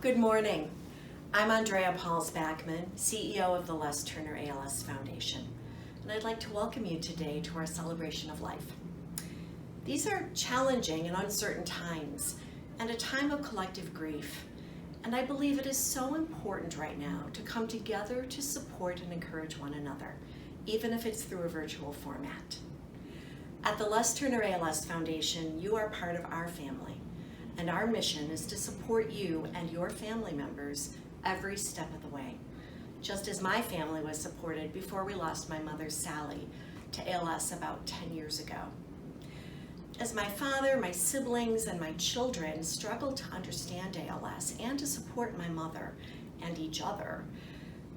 Good morning. I'm Andrea Backman, CEO of the Les Turner ALS Foundation, and I'd like to welcome you today to our celebration of life. These are challenging and uncertain times and a time of collective grief, and I believe it is so important right now to come together to support and encourage one another, even if it's through a virtual format. At the Les Turner ALS Foundation, you are part of our family, and our mission is to support you and your family members every step of the way, just as my family was supported before we lost my mother, Sally, to ALS about 10 years ago. As my father, my siblings, and my children struggled to understand ALS and to support my mother and each other,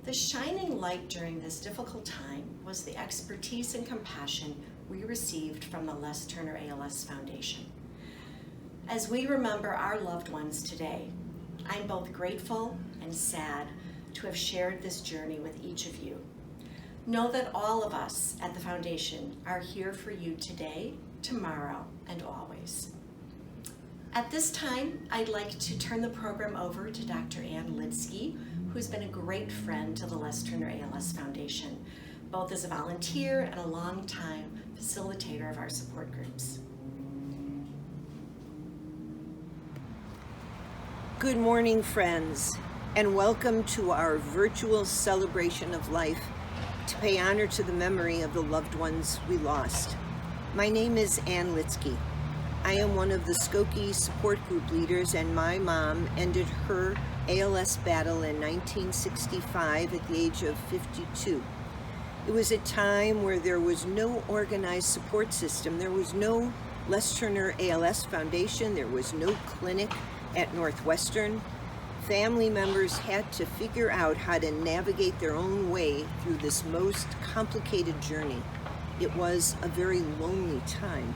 the shining light during this difficult time was the expertise and compassion we received from the Les Turner ALS Foundation. As we remember our loved ones today, I'm both grateful and sad to have shared this journey with each of you. Know that all of us at the Foundation are here for you today, tomorrow, and always. At this time, I'd like to turn the program over to Dr. Lidsky, who's been a great friend to the Les Turner ALS Foundation, both as a volunteer and a longtime facilitator of our support groups. Good morning, friends, and welcome to our virtual celebration of life to pay honor to the memory of the loved ones we lost. My name is Lidsky. I am one of the Skokie support group leaders, and my mom ended her ALS battle in 1965 at the age of 52. It was a time where there was no organized support system. There was no Les Turner ALS Foundation. There was no clinic at Northwestern. Family members had to figure out how to navigate their own way through this most complicated journey. It was a very lonely time.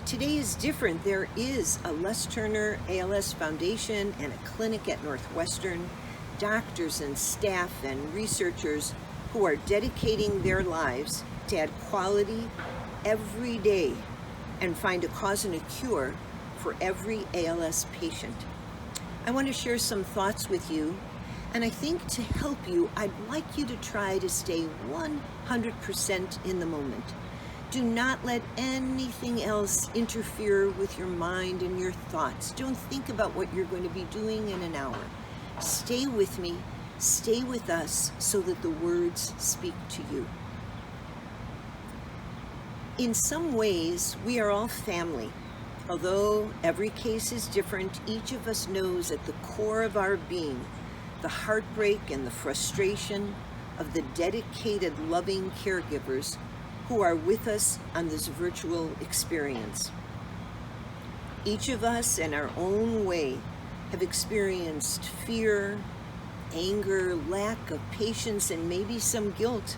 Today is different. There is a Les Turner ALS Foundation and a clinic at Northwestern, doctors and staff and researchers who are dedicating their lives to add quality every day and find a cause and a cure for every ALS patient. I want to share some thoughts with you, and I think to help you, I'd like you to try to stay 100% in the moment. Do not let anything else interfere with your mind and your thoughts. Don't think about what you're going to be doing in an hour. Stay with me, stay with us, so that the words speak to you. In some ways, we are all family. Although every case is different, each of us knows at the core of our being the heartbreak and the frustration of the dedicated, loving caregivers who are with us on this virtual experience. Each of us, in our own way, have experienced fear, anger, lack of patience, and maybe some guilt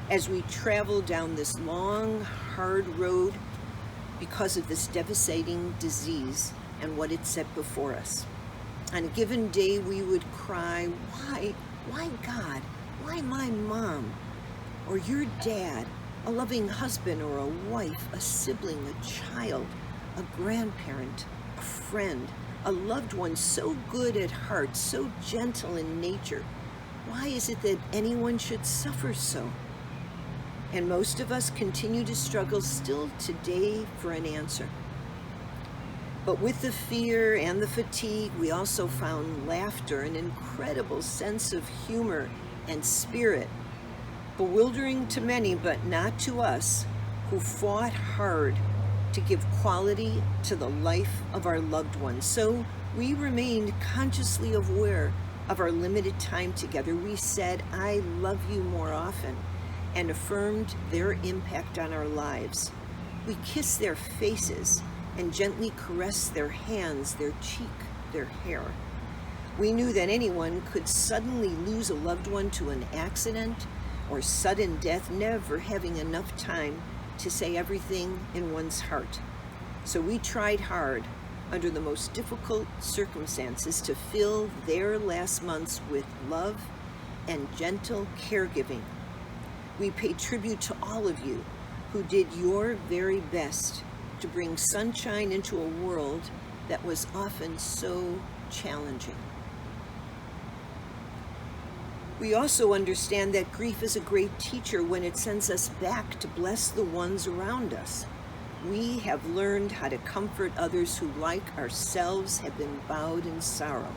as we travel down this long, hard road because of this devastating disease and what it set before us. On a given day, we would cry, why God? Why my mom? Or your dad, a loving husband or a wife, a sibling, a child, a grandparent, a friend, a loved one so good at heart, so gentle in nature. Why is it that anyone should suffer so? And most of us continue to struggle still today for an answer. But with the fear and the fatigue, we also found laughter, an incredible sense of humor and spirit, bewildering to many, but not to us, who fought hard to give quality to the life of our loved ones. So we remained consciously aware of our limited time together. We said, I love you more often, and affirmed their impact on our lives. We kissed their faces and gently caressed their hands, their cheek, their hair. We knew that anyone could suddenly lose a loved one to an accident or sudden death, never having enough time to say everything in one's heart. So we tried hard under the most difficult circumstances to fill their last months with love and gentle caregiving. We pay tribute to all of you who did your very best to bring sunshine into a world that was often so challenging. We also understand that grief is a great teacher when it sends us back to bless the ones around us. We have learned how to comfort others who, like ourselves, have been bowed in sorrow.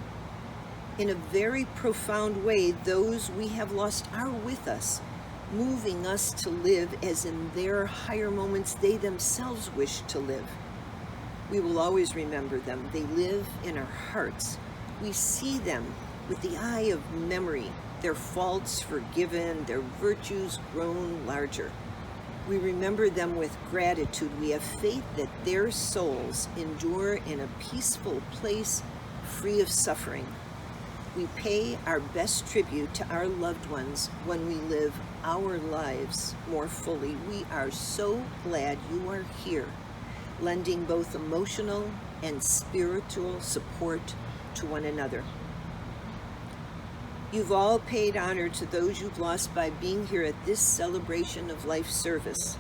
In a very profound way, those we have lost are with us, moving us to live as in their higher moments they themselves wish to live. We will always remember them. They live in our hearts. We see them with the eye of memory, their faults forgiven, their virtues grown larger. We remember them with gratitude. We have faith that their souls endure in a peaceful place, free of suffering. We pay our best tribute to our loved ones when we live our lives more fully. We are so glad you are here, lending both emotional and spiritual support to one another. You've all paid honor to those you've lost by being here at this celebration of life service.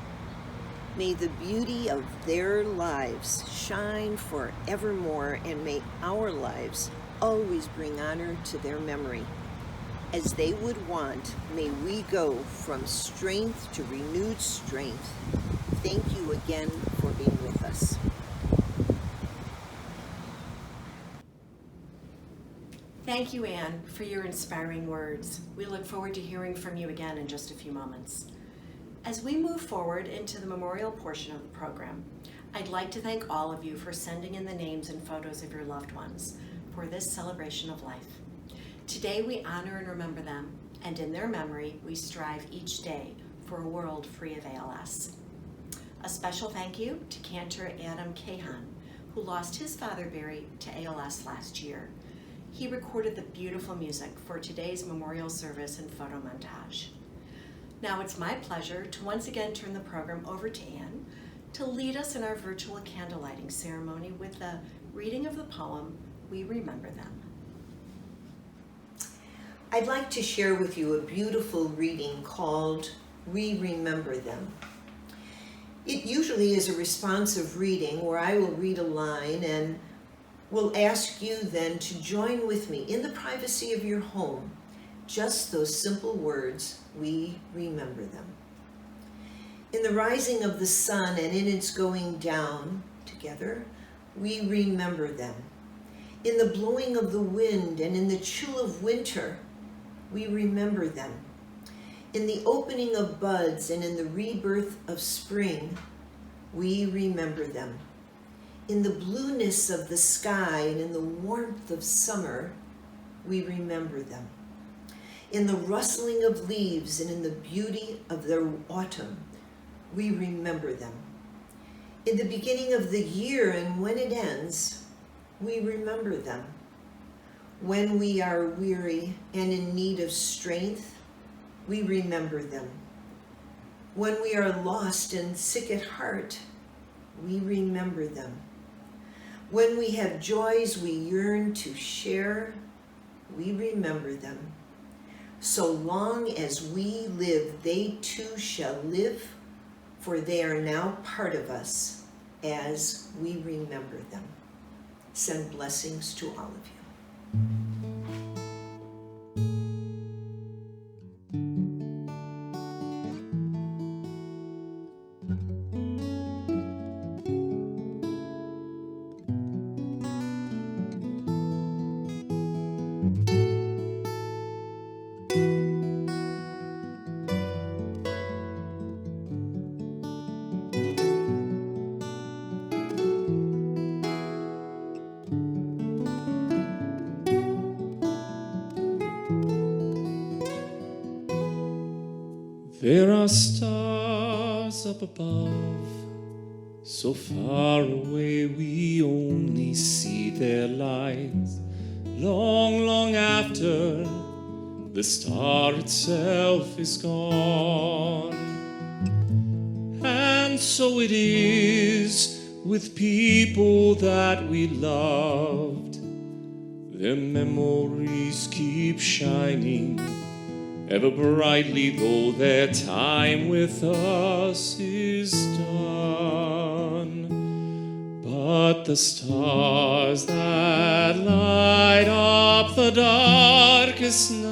May the beauty of their lives shine forevermore, and may our lives always bring honor to their memory. As they would want, may we go from strength to renewed strength. Thank you again for being with us. Thank you, Anne, for your inspiring words. We look forward to hearing from you again in just a few moments. As we move forward into the memorial portion of the program, I'd like to thank all of you for sending in the names and photos of your loved ones for this celebration of life. Today we honor and remember them, and in their memory we strive each day for a world free of ALS. A special thank you to Cantor Adam Kahan, who lost his father Barry to ALS last year. He recorded the beautiful music for today's memorial service and photo montage. Now it's my pleasure to once again turn the program over to Anne to lead us in our virtual candle lighting ceremony with the reading of the poem, We Remember Them. I'd like to share with you a beautiful reading called We Remember Them. It usually is a responsive reading where I will read a line and will ask you then to join with me in the privacy of your home. Just those simple words, we remember them. In the rising of the sun and in its going down, together, we remember them. In the blowing of the wind and in the chill of winter, we remember them. In the opening of buds and in the rebirth of spring, we remember them. In the blueness of the sky and in the warmth of summer, we remember them. In the rustling of leaves and in the beauty of their autumn, we remember them. In the beginning of the year and when it ends, we remember them. When we are weary and in need of strength, we remember them. When we are lost and sick at heart, we remember them. When we have joys we yearn to share, we remember them. So long as we live, they too shall live, for they are now part of us as we remember them. Send blessings to all of you. There are stars up above, so far away we only see their lights. Long, long after the star itself is gone. And so it is with people that we loved. Their memories keep shining ever brightly, though their time with us is done. But the stars that light up the darkest night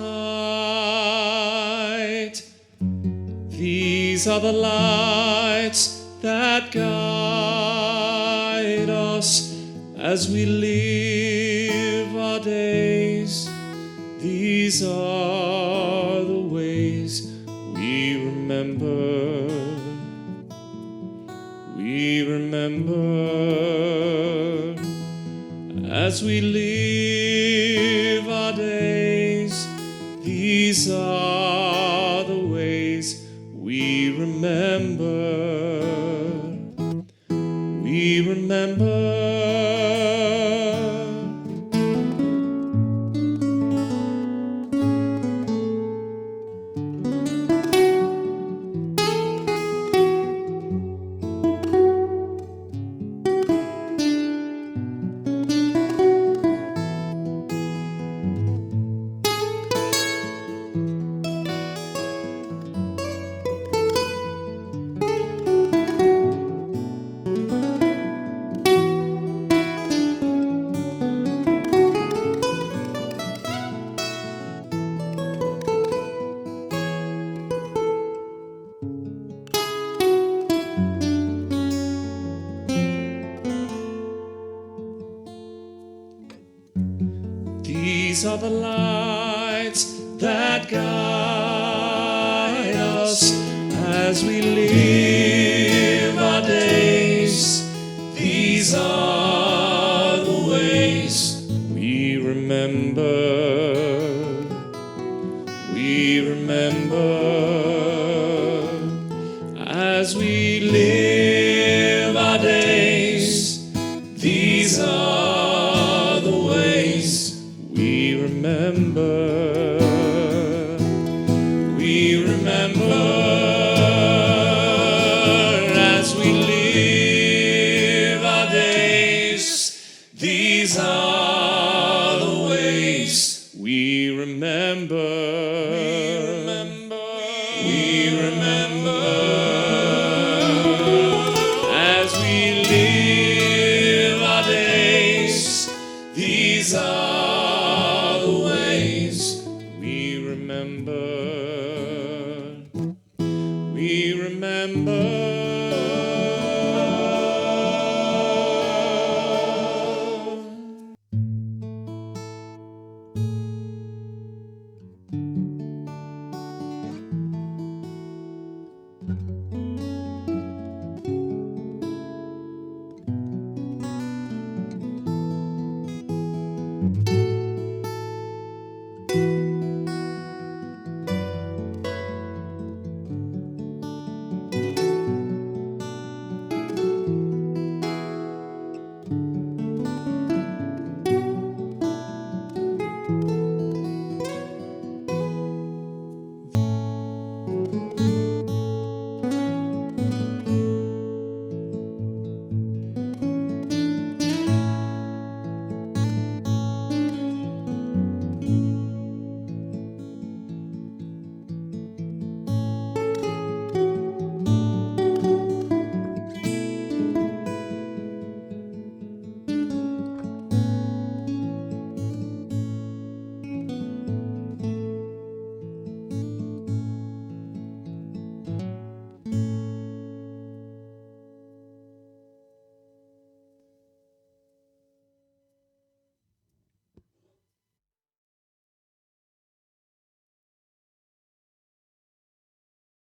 These are the lights that guide us as we live our days. These are the ways we remember. We remember as we live our days. These are the ways we remember. We remember. These are the lights that guide us as we live our days. These are the ways we remember. We remember as we live our days. These are the ways we remember.